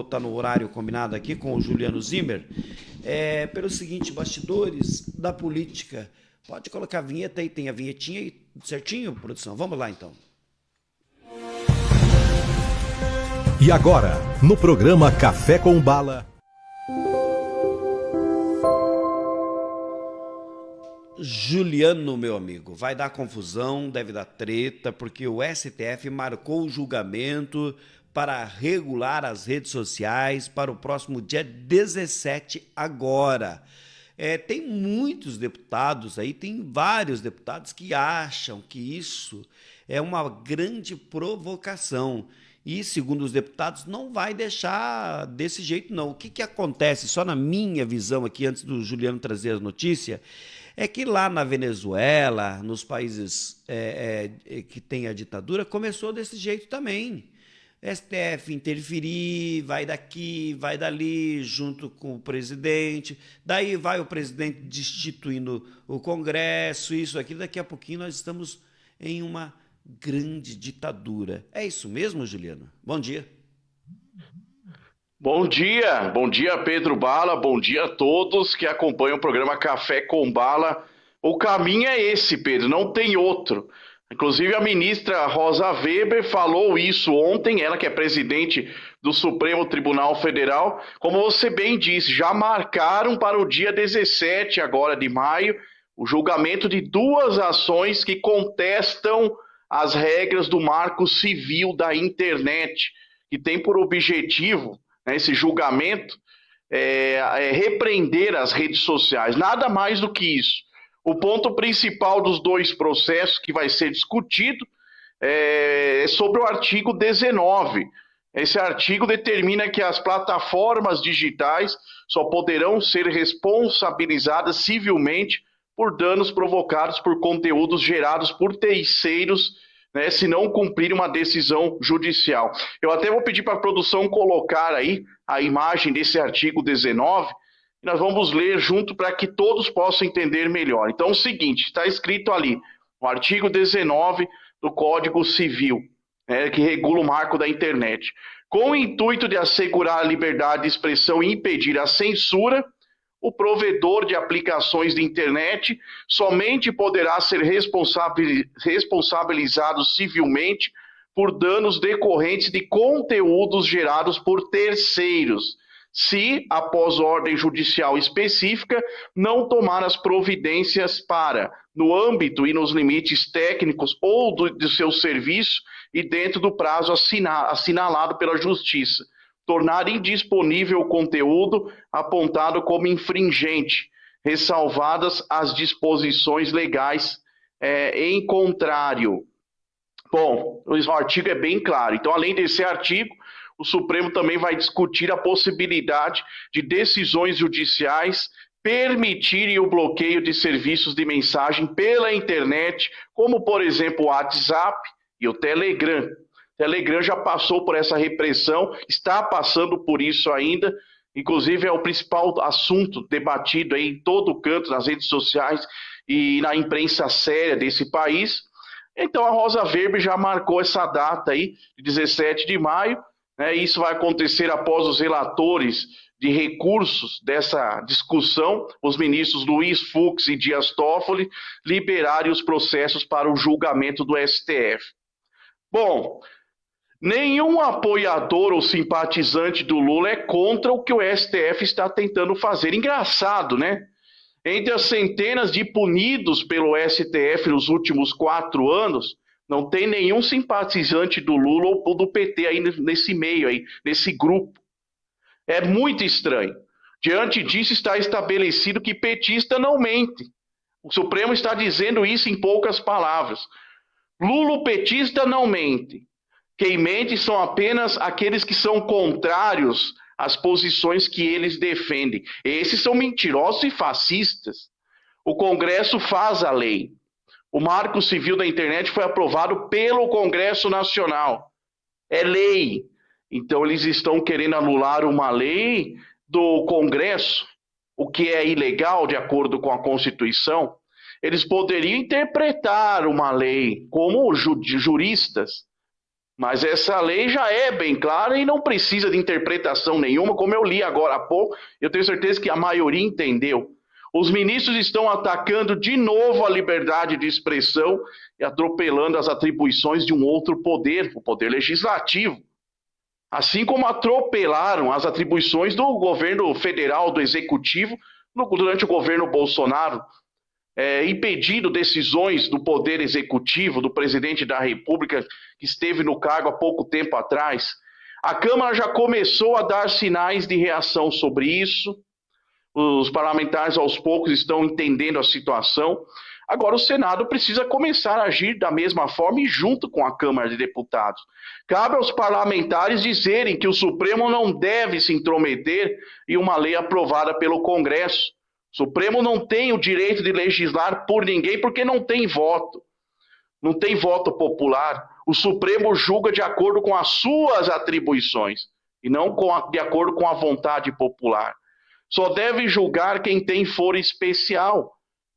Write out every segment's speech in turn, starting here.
Tá no horário combinado aqui com o Juliano Zimmer, pelo seguinte, bastidores da política. Pode colocar a vinheta aí, tem a vinhetinha aí certinho, produção? Vamos lá então. E agora, no programa Café com Bala. Juliano, meu amigo, vai dar confusão, deve dar treta, porque o STF marcou o julgamento para regular as redes sociais para o próximo dia 17 agora. Tem muitos deputados aí, tem vários deputados que acham que isso é uma grande provocação. E, segundo os deputados, não vai deixar desse jeito, não. O que acontece, só na minha visão aqui, antes do Juliano trazer a notícia, é que lá na Venezuela, nos países que tem a ditadura, começou desse jeito também. STF interferir, vai daqui, vai dali, junto com o presidente, daí vai o presidente destituindo o Congresso, isso, aquilo, daqui a pouquinho nós estamos em uma grande ditadura. É isso mesmo, Juliano? Bom dia. Bom dia Pedro Bala, bom dia a todos que acompanham o programa Café com Bala. O caminho é esse, Pedro, não tem outro. Inclusive a ministra Rosa Weber falou isso ontem, ela que é presidente do Supremo Tribunal Federal. Como você bem disse, já marcaram para o dia 17 agora de maio o julgamento de duas ações que contestam as regras do Marco Civil da Internet, que tem por objetivo, né, esse julgamento, repreender as redes sociais. Nada mais do que isso. O ponto principal dos dois processos que vai ser discutido é sobre o artigo 19. Esse artigo determina que as plataformas digitais só poderão ser responsabilizadas civilmente por danos provocados por conteúdos gerados por terceiros, né, se não cumprir uma decisão judicial. Eu até vou pedir para a produção colocar aí a imagem desse artigo 19, e nós vamos ler junto para que todos possam entender melhor. Então, é o seguinte, está escrito ali, o artigo 19 do Código Civil, que regula o marco da internet. Com o intuito de assegurar a liberdade de expressão e impedir a censura, o provedor de aplicações de internet somente poderá ser responsabilizado civilmente por danos decorrentes de conteúdos gerados por terceiros, se, após ordem judicial específica, não tomar as providências para, no âmbito e nos limites técnicos ou do seu serviço e dentro do prazo assinalado pela Justiça, tornar indisponível o conteúdo apontado como infringente, ressalvadas as disposições legais em contrário. Bom, o artigo é bem claro. Então, além desse artigo, o Supremo também vai discutir a possibilidade de decisões judiciais permitirem o bloqueio de serviços de mensagem pela internet, como, por exemplo, o WhatsApp e o Telegram. Telegram já passou por essa repressão, está passando por isso ainda, inclusive é o principal assunto debatido aí em todo canto, nas redes sociais e na imprensa séria desse país. Então a Rosa Weber já marcou essa data aí, de 17 de maio, né, e isso vai acontecer após os relatores de recursos dessa discussão, os ministros Luiz Fux e Dias Toffoli, liberarem os processos para o julgamento do STF. Bom, nenhum apoiador ou simpatizante do Lula é contra o que o STF está tentando fazer. Engraçado, né? Entre as centenas de punidos pelo STF nos últimos 4 anos, não tem nenhum simpatizante do Lula ou do PT aí nesse meio, aí, nesse grupo. É muito estranho. Diante disso, está estabelecido que petista não mente. O Supremo está dizendo isso em poucas palavras. Lula petista não mente. Quem mente são apenas aqueles que são contrários às posições que eles defendem. Esses são mentirosos e fascistas. O Congresso faz a lei. O Marco Civil da Internet foi aprovado pelo Congresso Nacional. É lei. Então eles estão querendo anular uma lei do Congresso, o que é ilegal de acordo com a Constituição. Eles poderiam interpretar uma lei como juristas, Mas essa lei já é bem clara e não precisa de interpretação nenhuma, como eu li agora há pouco, eu tenho certeza que a maioria entendeu. Os ministros estão atacando de novo a liberdade de expressão e atropelando as atribuições de um outro poder, o poder legislativo. Assim como atropelaram as atribuições do governo federal, do executivo, durante o governo Bolsonaro, impedindo decisões do poder executivo, do presidente da República, que esteve no cargo há pouco tempo atrás. A Câmara já começou a dar sinais de reação sobre isso. Os parlamentares, aos poucos, estão entendendo a situação. Agora, o Senado precisa começar a agir da mesma forma e junto com a Câmara de Deputados. Cabe aos parlamentares dizerem que o Supremo não deve se intrometer em uma lei aprovada pelo Congresso. O Supremo não tem o direito de legislar por ninguém porque não tem voto. Não tem voto popular. O Supremo julga de acordo com as suas atribuições e não de acordo com a vontade popular. Só deve julgar quem tem foro especial.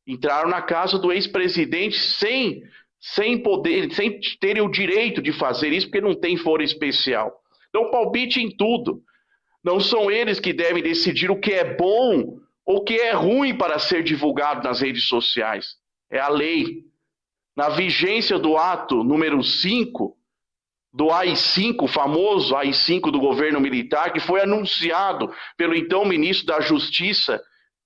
Entraram na casa do ex-presidente sem poder, sem terem o direito de fazer isso, porque não tem foro especial. Então, palpite em tudo. Não são eles que devem decidir o que é bom ou o que é ruim para ser divulgado nas redes sociais. É a lei. Na vigência do ato número 5, do AI-5, o famoso AI-5 do governo militar, que foi anunciado pelo então ministro da Justiça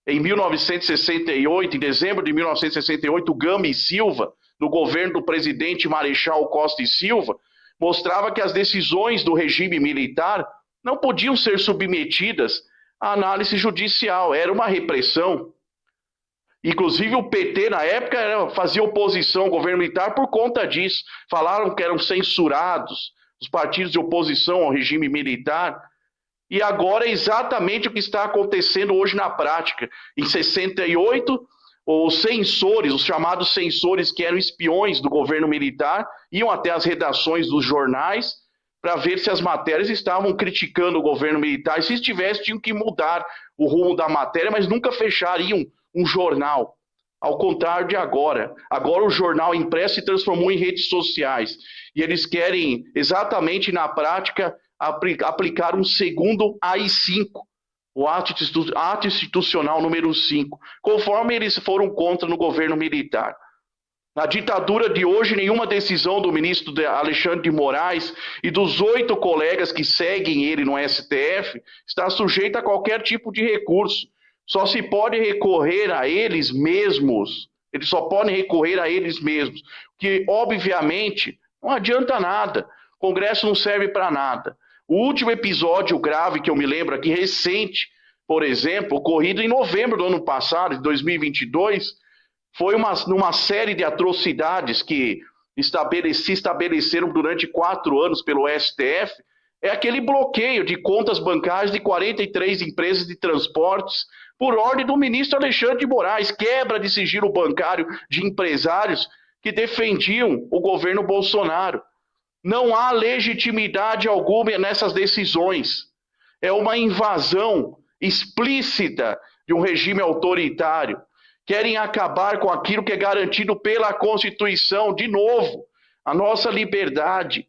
em 1968, em dezembro de 1968, Gama e Silva, no governo do presidente Marechal Costa e Silva, mostrava que as decisões do regime militar não podiam ser submetidas à análise judicial, era uma repressão. Inclusive o PT, na época, fazia oposição ao governo militar por conta disso. Falaram que eram censurados os partidos de oposição ao regime militar. E agora é exatamente o que está acontecendo hoje na prática. Em 68, os censores, os chamados censores, que eram espiões do governo militar, iam até as redações dos jornais para ver se as matérias estavam criticando o governo militar. E se estivesse, tinham que mudar o rumo da matéria, mas nunca fechariam um jornal. Ao contrário de agora. Agora o jornal impresso se transformou em redes sociais. E eles querem, exatamente na prática, aplicar um segundo AI-5, o ato institucional número 5, conforme eles foram contra no governo militar. Na ditadura de hoje, nenhuma decisão do ministro Alexandre de Moraes e dos 8 colegas que seguem ele no STF está sujeita a qualquer tipo de recurso. Só se pode recorrer a eles mesmos. Eles só podem recorrer a eles mesmos. Que, obviamente, não adianta nada. O Congresso não serve para nada. O último episódio grave que eu me lembro aqui, recente, por exemplo, ocorrido em novembro do ano passado, de 2022, foi numa série de atrocidades que se estabeleceram durante 4 anos pelo STF, é aquele bloqueio de contas bancárias de 43 empresas de transportes por ordem do ministro Alexandre de Moraes, quebra de sigilo bancário de empresários que defendiam o governo Bolsonaro. Não há legitimidade alguma nessas decisões. É uma invasão explícita de um regime autoritário. Querem acabar com aquilo que é garantido pela Constituição, de novo, a nossa liberdade,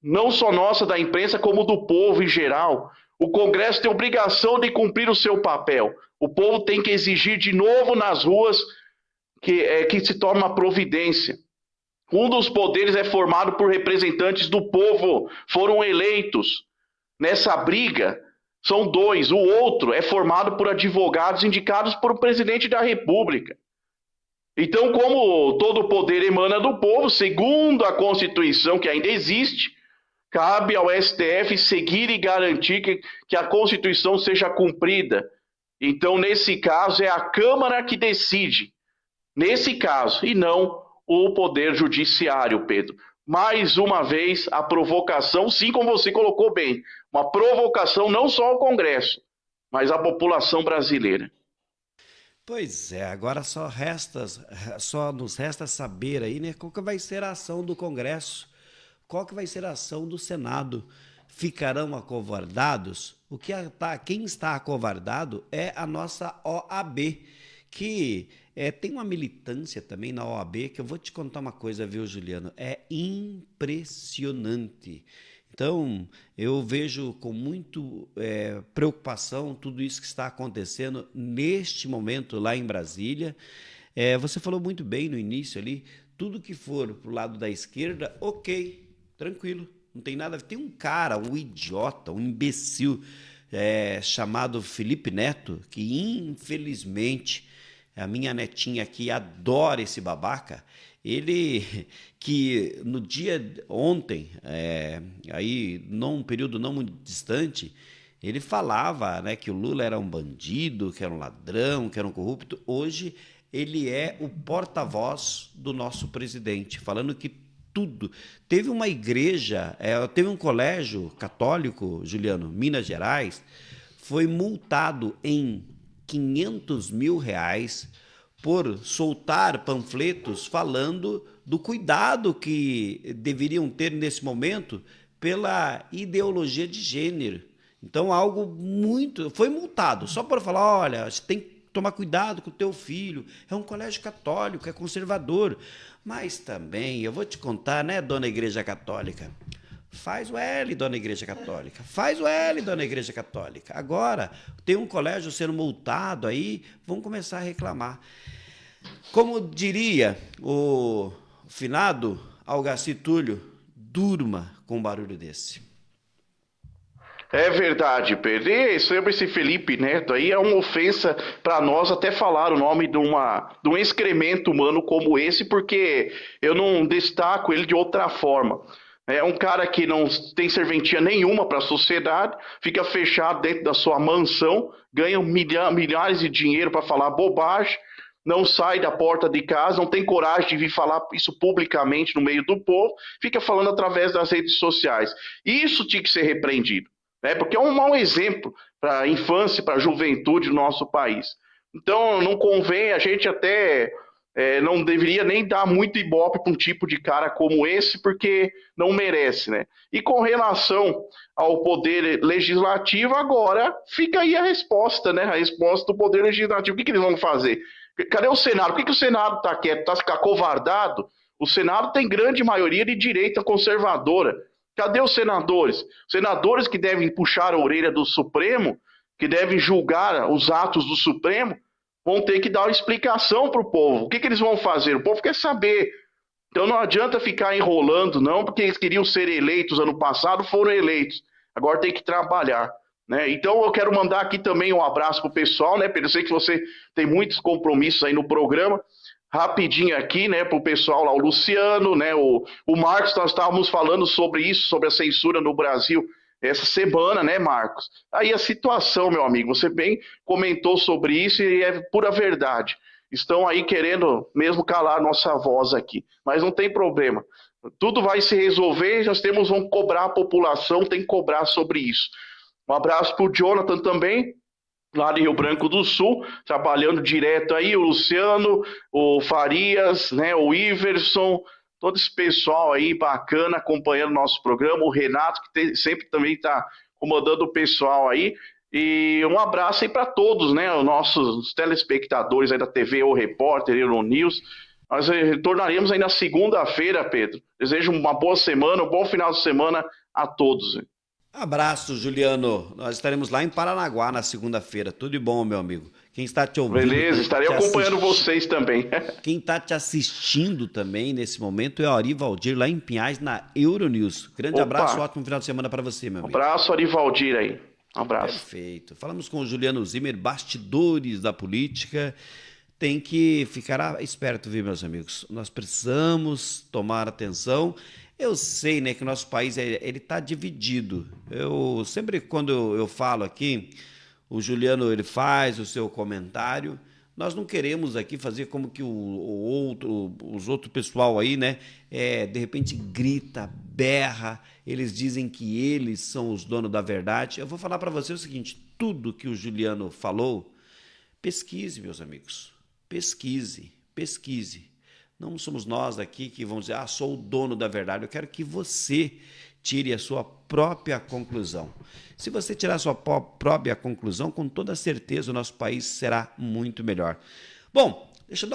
não só nossa da imprensa, como do povo em geral. O Congresso tem obrigação de cumprir o seu papel. O povo tem que exigir de novo nas ruas que se tome uma providência. Um dos poderes é formado por representantes do povo, foram eleitos. Nessa briga, são 2. O outro é formado por advogados indicados por o presidente da República. Então, como todo poder emana do povo, segundo a Constituição, que ainda existe, cabe ao STF seguir e garantir que a Constituição seja cumprida. Então, nesse caso, é a Câmara que decide. Nesse caso, e não o Poder Judiciário, Pedro. Mais uma vez, a provocação, sim, como você colocou bem, uma provocação não só ao Congresso, mas à população brasileira. Pois é, agora só nos resta saber aí, né, qual que vai ser a ação do Congresso, qual que vai ser a ação do Senado. Ficarão acovardados? Quem está acovardado é a nossa OAB, que tem uma militância também na OAB que eu vou te contar uma coisa, viu, Juliano? É impressionante. Então, eu vejo com muito preocupação tudo isso que está acontecendo neste momento lá em Brasília. Você falou muito bem no início ali, tudo que for para o lado da esquerda, ok, tranquilo, não tem nada. Tem um cara, um idiota, um imbecil chamado Felipe Neto, que infelizmente a minha netinha aqui adora esse babaca. Ele que no dia ontem, aí num período não muito distante, ele falava, né, que o Lula era um bandido, que era um ladrão, que era um corrupto. Hoje ele é o porta-voz do nosso presidente, falando que tudo. Teve uma igreja, teve um colégio católico, Juliano, Minas Gerais, foi multado em R$ 500.000 por soltar panfletos falando do cuidado que deveriam ter nesse momento pela ideologia de gênero. Então, algo muito... Foi multado, só por falar, olha, você tem que tomar cuidado com o teu filho, é um colégio católico, é conservador. Mas também, eu vou te contar, né, dona Igreja Católica? Faz o L, dona Igreja Católica. Faz o L, dona Igreja Católica. Agora, tem um colégio sendo multado aí, vão começar a reclamar. Como diria o finado Algaci Túlio, durma com um barulho desse. É verdade, Pedro. E sobre esse Felipe Neto aí, é uma ofensa para nós até falar o nome de um excremento humano como esse, porque eu não destaco ele de outra forma. É um cara que não tem serventia nenhuma para a sociedade, fica fechado dentro da sua mansão, ganha milhares de dinheiro para falar bobagem, não sai da porta de casa, não tem coragem de vir falar isso publicamente no meio do povo, fica falando através das redes sociais. Isso tinha que ser repreendido, né? Porque é um mau exemplo para a infância, para a juventude do nosso país. Então, não convém, a gente até não deveria nem dar muito ibope para um tipo de cara como esse, porque não merece, né? E com relação ao poder legislativo, agora fica aí a resposta, né? A resposta do poder legislativo. O que eles vão fazer? Cadê o Senado? Por que o Senado está quieto? Está acovardado? O Senado tem grande maioria de direita conservadora. Cadê os senadores? Senadores que devem puxar a orelha do Supremo, que devem julgar os atos do Supremo, vão ter que dar uma explicação para o povo. O que eles vão fazer? O povo quer saber. Então não adianta ficar enrolando, não, porque eles queriam ser eleitos ano passado, foram eleitos. Agora tem que trabalhar, né? Então eu quero mandar aqui também um abraço para o pessoal, né, Pedro? Eu sei que você tem muitos compromissos aí no programa. Rapidinho aqui, né, para o pessoal lá, o Luciano, né, o Marcos, nós estávamos falando sobre isso, sobre a censura no Brasil essa semana, né, Marcos? Aí a situação, meu amigo, você bem comentou sobre isso e é pura verdade. Estão aí querendo mesmo calar nossa voz aqui, mas não tem problema. Tudo vai se resolver, vamos cobrar a população, tem que cobrar sobre isso. Um abraço para o Jonathan também, lá de Rio Branco do Sul, trabalhando direto aí, o Luciano, o Farias, né, o Iverson, todo esse pessoal aí bacana acompanhando o nosso programa, o Renato, que sempre também está comandando o pessoal aí. E um abraço aí para todos, né, os nossos telespectadores aí da TV O Repórter, Euronews. Nós retornaremos aí na segunda-feira, Pedro. Desejo uma boa semana, um bom final de semana a todos. Abraço, Juliano. Nós estaremos lá em Paranaguá na segunda-feira. Tudo de bom, meu amigo. Quem está te ouvindo... Beleza, estarei acompanhando vocês também. Quem está te assistindo também nesse momento é o Arivaldir, lá em Pinhais, na Euronews. Grande abraço, ótimo final de semana para você, meu amigo. Abraço, Arivaldir aí. Um abraço. Perfeito. Falamos com o Juliano Zimmer, bastidores da política. Tem que ficar esperto, viu, meus amigos? Nós precisamos tomar atenção. Eu sei, né, que o nosso país ele está dividido. Eu sempre, quando eu falo aqui, o Juliano ele faz o seu comentário. Nós não queremos aqui fazer como que os outros pessoal aí, né, de repente grita, berra, eles dizem que eles são os donos da verdade. Eu vou falar para você o seguinte, tudo que o Juliano falou, pesquise, meus amigos, pesquise. Não somos nós aqui que vamos dizer, sou o dono da verdade. Eu quero que você tire a sua própria conclusão. Se você tirar a sua própria conclusão, com toda certeza o nosso país será muito melhor. Bom, deixa eu dar